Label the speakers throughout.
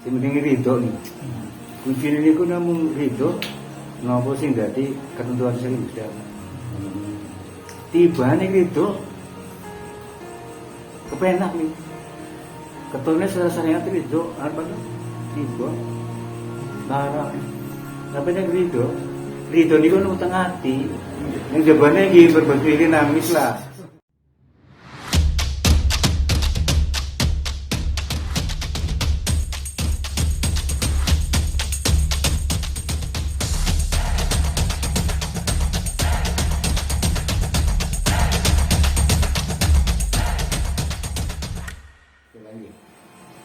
Speaker 1: Sing penting ridho nih. Kuncine niku namung ridho napa sing dadi ketentuan sing Gusti Allah. Tibane ridho kepenak nih. Ketone sarasane ati ridho apa tuh? Tiba. Larang. Tapi nek ridho niku nang tengah ati. Ning jabane iki berbuat nangis lah.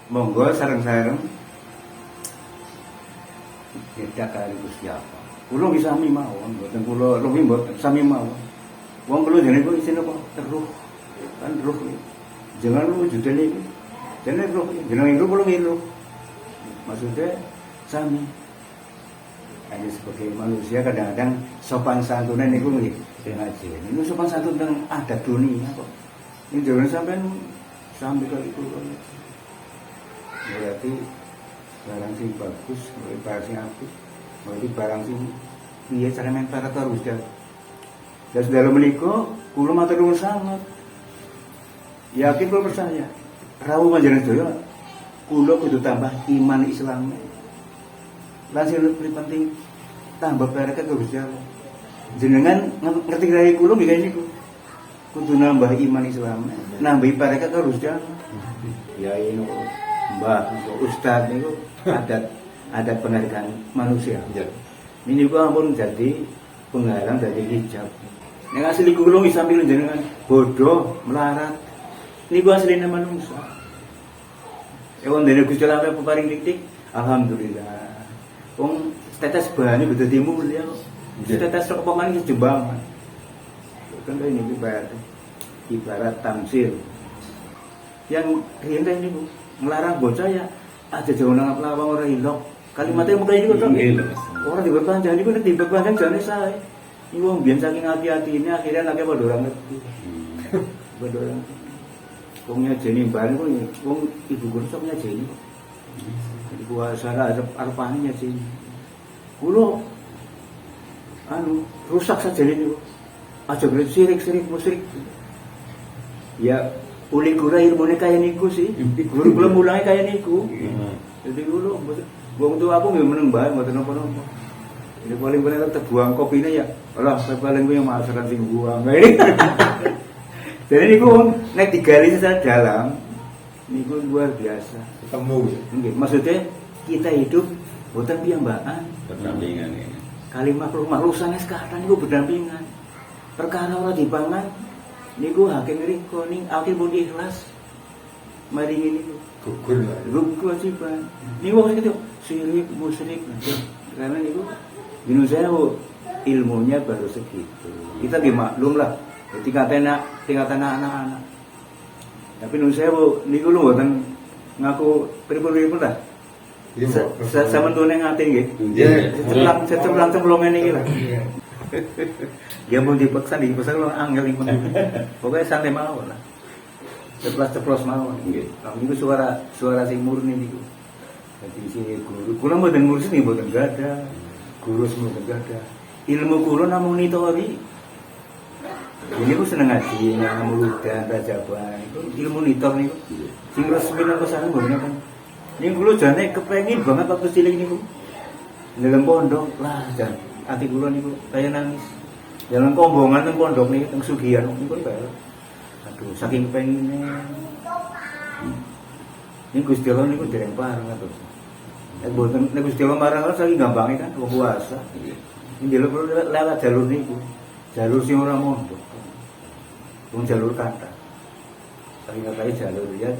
Speaker 1: Monggo sareng-sareng beda kali Gusti Allah. Kula bisa sami mawon, mboten kula luwih mboten sami mawon. Wong kula jane kok isine apa? Teruh. Kan roh. Jangan lu judene iki. Jane roh, jenenge roh kula ngilu. Maksudnya sami. Hanya sebagai manusia kadang-kadang sopan santunan niku nggih ngaji. Niku sopan santun teng adat dunia kok. Ini jangan sampean sampai kali kula. Berarti barang sing bagus, barang sing apik, berarti barang sing piye cara mentara terus ya. Dan dalam menika kula matur nuwun sanget. Yakin kula percaya. Rawuh panjenengan sedaya kula kudu tambah iman Islam. Lan sing lebih penting tambah berkat Gusti Allah. Jenengan ngerti kaya kula nggih niku. Kudu nambah iman Islam, nambah berkat Gusti Allah. Ya ini Mbah Ustadz niku adat penghargaan manusia. Ini juga ampun jadi penghargaan dari hijab. Yang asli kula nggih sambil jenengan bodoh, melarat. Niku asline manusia. Ewan dene Gusti Allah paring titik, alhamdulillah. Wong tetes bane betul timur ya. Tetes sok paman iki jembangan. Kan ini ibarat tamsil. Yang riyen niku ngelarang bocah ya aja jauh nang lawang ora ilok. Kalimatnya muka ini kok orang diperpanjang niku nek diperpanjang jane sae. Iku wong biyen saking hati-hatine akhirnya anake padha ora ngerti. Padha ora. Wong nyajeni mbah niku wong ibu guru sok nyajeni. Jadi puasa arepane nyajeni. Kulo rusak saja niku. Aja gelem sirik musyrik. Ya uli guru ilmune kaya niku sih. Guru kula mulange kaya niku. Jadi guru wong tua aku nggih meneng bae mboten napa-napa. Ini paling tetep buang kopine ya. Alah, paling kuwi masakan sing buang. Jadi niku nek digali secara dalam niku luar biasa.
Speaker 2: Ketemu ya.
Speaker 1: Nggih, maksudnya kita hidup mboten piyambakan.
Speaker 2: Berdampingan ya.
Speaker 1: Kali makhluk sanes kathah niku berdampingan. Perkara ora dipangan niku hakim riko ning akhir pun ikhlas. Mari ngene niku
Speaker 2: Gugur lah.
Speaker 1: kewajiban. Niku wong itu syirik musyrik. Karena niku Indonesia ilmunya baru segitu. Kita dimaklum lah. Tingkatan anak-anak. Tapi Indonesia niku lho mboten ngaku pripun-pripun lah. Sama tuh neng ngati nggih. Ceceplang cemplongan iki lah. Ya mau dipaksa lo angel iki. Pokoknya santai mawon lah. Ceplos mawon nggih. Niku suara sing murni niku. Dadi si guru kula mboten ngurus niki mboten gadah. Guru mboten gadah. Ilmu kula namung nitori. Ini ku seneng ngaji, ngamurudan, rajaban. Itu ilmu nitor niku. Sing resmi nang pesantren mboten kan. Ini kula jane kepengin banget waktu cilik niku. Dalam pondok lah jan. Ati kula niku kaya nangis. Jalan kombongan teng pondok niku teng Sugihan niku bae. Aduh, saking pengine. Ini Gusti Allah niku dereng pareng atus. Nek mboten nek Gusti Allah marang saking gampange kan wong puasa. Ini lewat jalur niku. Jalur sing ora mondok. Wong jalur kata. Saking katanya jalur ya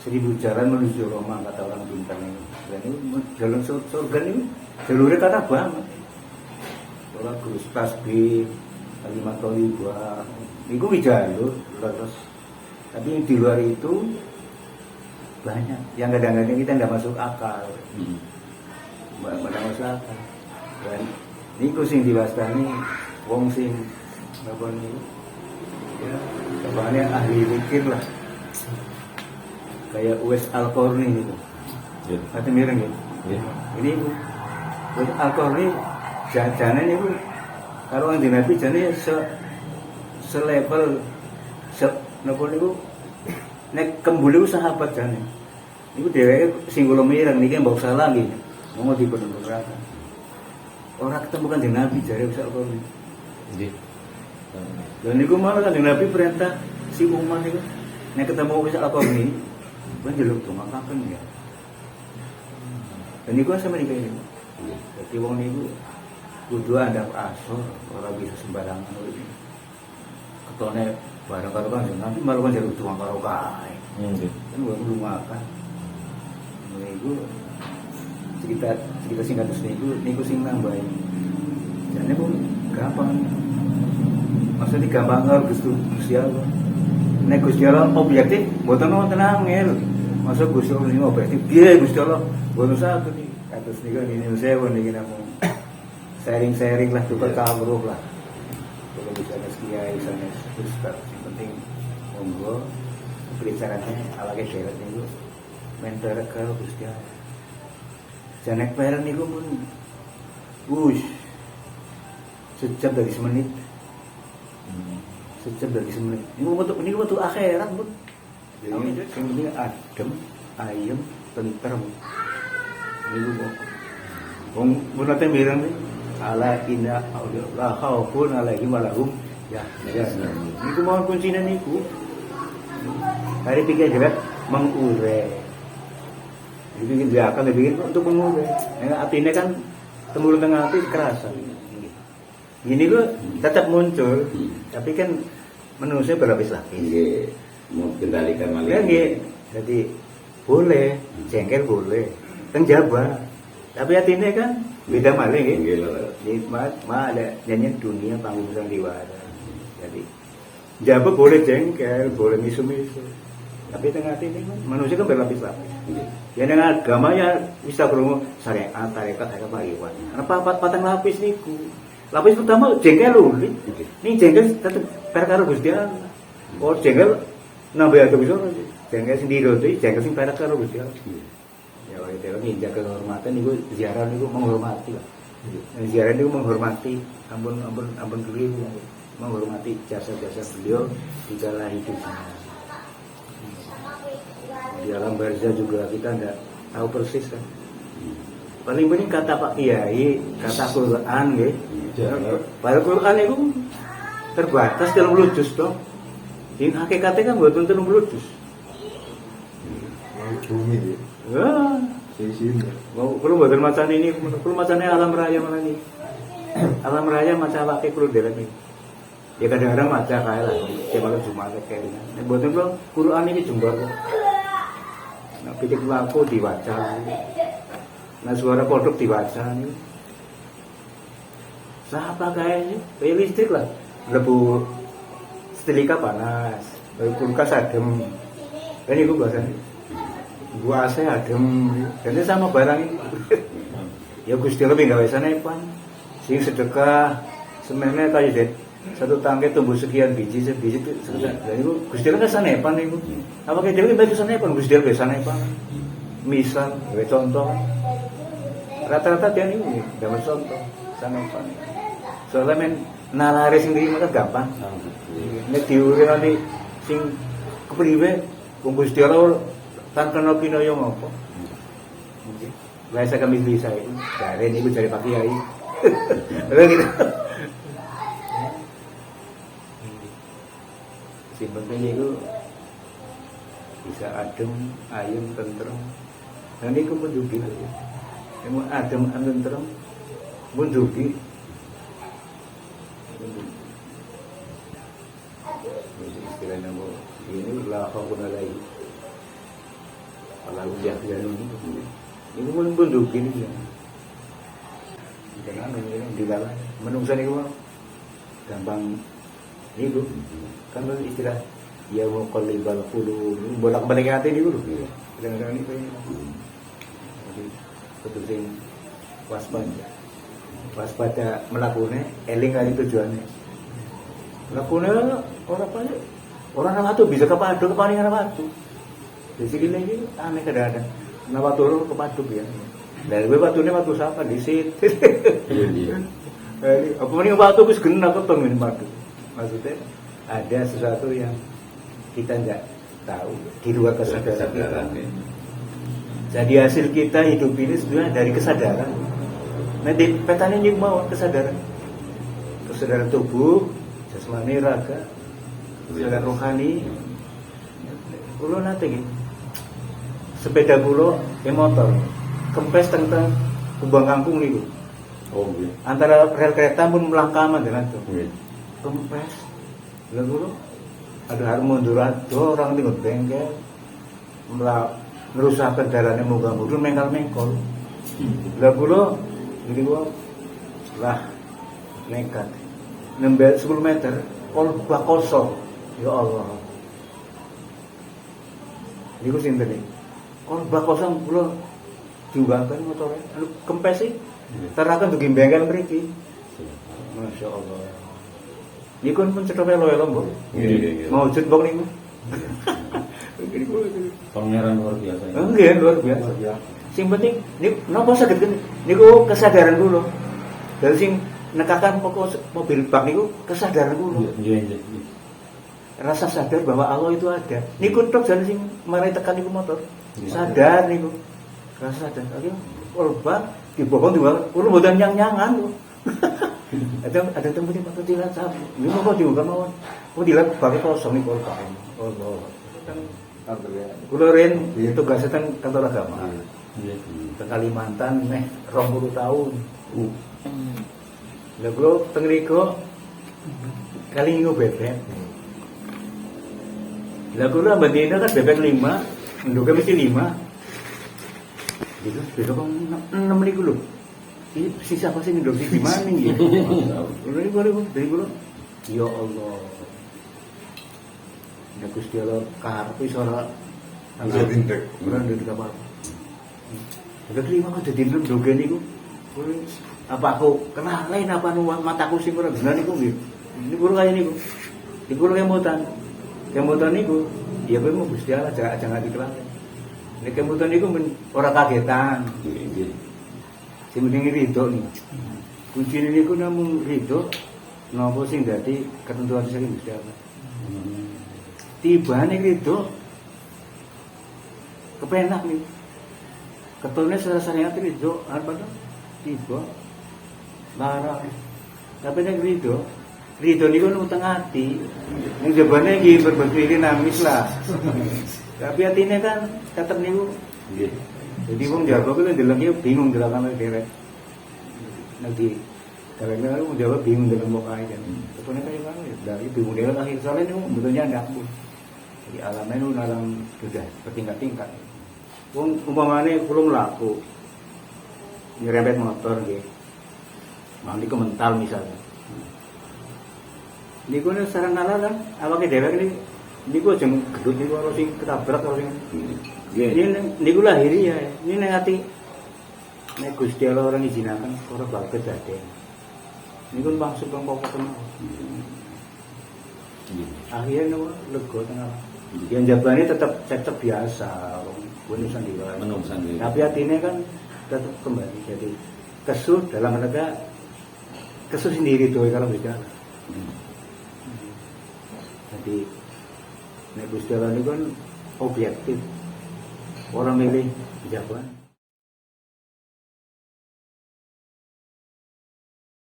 Speaker 1: 1000 jalan menuju Roma kata orang bintang ini. Dan ini jalan surga ini jalurnya kata banget. Orang Gus Tasbih, kalimat thayyibah, itu jalur terus. Tapi yang di luar itu banyak. Yang kadang-kadang kita tidak masuk akal. Tidak masuk akal. Dan ini sing diwastani wong sing apa niku? Ya, kebanyakan ahli pikir lah. Kayak Uwais Al-Qarni itu.
Speaker 2: Iya.
Speaker 1: Mboten mireng ya.
Speaker 2: Iya.
Speaker 1: Ini Bu. Alkohol ini jane niku karo Kanjeng Nabi jane selevel napa niku nek kembul iku sahabat jane. Niku dheweke sing kula mireng niki mbok salah nggih. Monggo dipun neraka. Ora ketemu Kanjeng Nabi jare wis alkohol.
Speaker 2: Nggih.
Speaker 1: Dan niku malah Kanjeng Nabi perintah si umat niku nek ketemu wis alkohol iki ben njeluk dongakaken ya. Dan niku sama nih kayaknya. Jadi wong niku kudu andap asor, ora bisa sembarangan iki. Ketone bareng karo Kanjeng Nabi malah kan njaluk doang karo kae.
Speaker 2: Nggih.
Speaker 1: Kan gua kudu makan. Niku cerita singkat niku sing nambahi. Jane pun gampang. Maksudnya gampang karo Gusti Allah. Nek Gusti Allah objektif, mboten wonten angel. Masa Gusti Allah sing objektif, piye Gusti Allah? Mboten satu nih. Kados niku ngene sewu niki namung sharing-sharing lah tukar kawruh lah. Kalau bisa kiai sana ustaz yang penting monggo berbicaranya ala keseret niku mentor ke Gusti Allah. Janek peren niku pun wush sejam dari semenit. Sejam dari semenit. Niku metu akhirat, Bu. Jadi sing penting adem, ayem, tentrem. Niku kok. Wong mun nate mireng ala inna la khaufun alaihim wa lahum ya. Niku mohon kuncine niku. Hari pikir juga mengure. Dibikin diakan dibikin untuk mengure. Nek atine kan temurun tengah hati kerasa. Ini gue tetap muncul, tapi kan manusia berlapis-lapis.
Speaker 2: Nggih. Mau kendalikan
Speaker 1: Ya
Speaker 2: malih.
Speaker 1: nggih. Jadi boleh, jengkel boleh, tenjaba. Tapi hatinya kan beda malih nggih.
Speaker 2: Nggih lho.
Speaker 1: Nikmat, ada nyanyian dunia panggung sandiwara. Jadi jaba boleh jengkel, boleh misu-misu. Tapi tengah hati ini kan manusia kan berlapis-lapis.
Speaker 2: Nggih.
Speaker 1: Ya dengan agama ya bisa berumur syariat, tarekat, apa iwan. Karena patang lapis niku. Lapis pertama jengkel lho. Ini jengkel tetap perkara Gusti Allah. Oh jengkel nambah agak bisa. Jengkel sendiri itu jengkel sing perkara Gusti Allah. Ya oleh itu nginjak kehormatan niku ziarah niku menghormati lah. Ziarah niku menghormati, ampun keliru, menghormati jasa-jasa beliau di kala hidupnya. Di alam barzah juga kita enggak tahu persis kan. Paling penting kata Pak Kiai, kata Quran nggih. Padahal Quran itu terbatas 30 juz toh. Sing hakikate kan mboten 30 juz.
Speaker 3: Bumi ya,
Speaker 1: Wah,
Speaker 3: sisinya.
Speaker 1: mau kulo mboten macan ini, kulo macane alam raya malah ini. Alam raya maca wae kulo deleng iki. Ya kadang-kadang maca kae lah, kalau Jumat kayak ini. Nek mboten kulo Quran iki jembar kok. Nah, pikir laku diwaca. Nah, suara kodok diwaca nih. Siapa kayaknya? Kayak listrik lah. Lebu setrika panas, kulkas adem. Kan itu bahasanya. Gua AC adem. Jadi sama barang ini. Ya Gusti lebih enggak bisa nepan. Sing sedekah semennya kayak deh. Satu tangkai tumbuh sekian biji sebiji itu sekian. Dan itu Gusti kan bisa nepan itu. Apa kayak dia baik bisa nepan? Gusti bisa nepan. Misal, contoh. Rata-rata dia ini dapat contoh sama apa nih. Soalnya men nalari sendiri maka gampang. Nek diure nanti sing kepriwe wong Gusti Allah tan kena kinaya ngopo. Nggih. Biasa kami bisa itu. Dari niku cari Pak Kiai. Lha gitu. Sing penting itu bisa adem, ayem, tentrem. Dan niku mendugi lho. Emu adem tentrem mundugi. Istilah nama ini la khaufun alaihim wa lahum yahzanun. Ini pun mundugi ini. Jangan di dalam menungsa niku gampang niku. Kan istilah ya muqallibal qulub. Bolak-balik hati niku lho. Kadang-kadang niku. Betul sing waspada melakukannya eling kali tujuannya melakukannya orang apa tuh bisa kepaduan kepalingan apa tuh di sini lagi aneh kadang-kadang Nah waktu lu kepaduk ya. Dari gue waktunya waktu siapa di situ.
Speaker 2: Iya.
Speaker 1: Apa nih waktu wis genah ketemu ini paduk. Maksudnya ada sesuatu yang kita nggak tahu di luar kesadaran kita.
Speaker 2: Ya.
Speaker 1: Jadi hasil kita hidup ini sebenarnya dari kesadaran. Nanti petanya ini mau kesadaran tubuh, jasmani, raga, kesadaran rohani. Kulo nanti gitu. Sepeda kulo, motor, kempes tentang Kubang Kangkung nih.
Speaker 2: Oh iya.
Speaker 1: Antara rel kereta pun melangkaman dengan tuh.
Speaker 2: Iya.
Speaker 1: Kempes, lalu ada harmundur ada orang tinggal bengkel, merusak kendaraannya mau ganggu, mengkal. Lalu lo, jadi gua lah nekat, nembel 10 meter, kolbak kosong, ya Allah. Ini gua sinter nih, kolbak kosong lo diubahkan motornya, lalu kempes sih, terakan tuh bengkel beriki, masya Allah. Ini kan pun cedoknya loyal lombok,
Speaker 2: Iya.
Speaker 1: mau jembok nih gua.
Speaker 2: Pangeran luar biasa.
Speaker 1: Enggak, luar biasa. Sing penting, ini kenapa sakit kan? Niku kesadaran dulu. Dari sing nekakan pokok mobil bak niku kesadaran dulu.
Speaker 2: Iya.
Speaker 1: Rasa sadar bahwa Allah itu ada. Niku tok jane sing marai tekan niku motor. Sadar niku. Rasa sadar. Akhirnya bak dibokong juga, udah bodan nyang-nyangan tuh. ada tempat yang patut dilacak. Ini mau dibuka mawon. Oh dilak bak kosong niku bak. Allah. Kulo ren tugasnya teng kantor agama.
Speaker 2: Iya.
Speaker 1: Teng Kalimantan 20 tahun. Lah kulo teng mriku kali minggu bebek. Lah kulo ambandina kan bebek 5, nduga mesti 5. Gitu, beda kok 6 niku lho. Iki sisa apa sih ndok di mana iki? Kulo dari kulo. Ya Allah. Ya Gusti Allah karep iso ora
Speaker 3: Dindek.
Speaker 1: ora ndek apa. Ada terima kan jadi ndoge niku. Apa aku kenal lain apa mataku sing ora bener niku nggih. Ini kulo kaya niku. Di kulo kemutan. Kemutan niku ya kowe mau Gusti Allah jangan dikelak. Nek kemutan niku ora kagetan.
Speaker 2: Iya.
Speaker 1: Sing penting ridho niku. Kuncine niku namung ridho napa sing dadi ketentuan saking Gusti Allah. Tibane ridho kepenak nih ketone sarasane ati ridho apa to tiba lara tapi nek ridho niku nang teng ati ning jebane iki berbentuk nangis lah tapi atine kan tetep niku
Speaker 2: Iya.
Speaker 1: jadi wong jago kuwi ndelok iki bingung delokane dhewe nanti karena wong jago bingung delok mok ae kan ketone kaya ngono ya dari bingung dhewe akhir soalnya niku betulnya ndak di alamnya itu dalam sudah bertingkat-tingkat. Umpamane kulo mlaku nyerempet motor nggih. Mangke ke mental misalnya. Niku nek sareng nala kan awake dhewe niku aja gedut niku ora sing ketabrak ora sing.
Speaker 2: Iya.
Speaker 1: Niku lahiri ya. Ini nek ati nek Gusti Allah ora ngizinaken ora bakal dadi. Niku maksud kang pokok tenan. Akhirnya lega tengah. Yang jabane tetap cecep biasa, bunuh sendiri.
Speaker 2: Menung sendiri.
Speaker 1: Tapi hatinya kan tetap kembali. Jadi kesuh dalam rangka kesuh sendiri tuh kalau bicara. Jadi nek Gusti Allah ini kan objektif. Orang milih jawaban.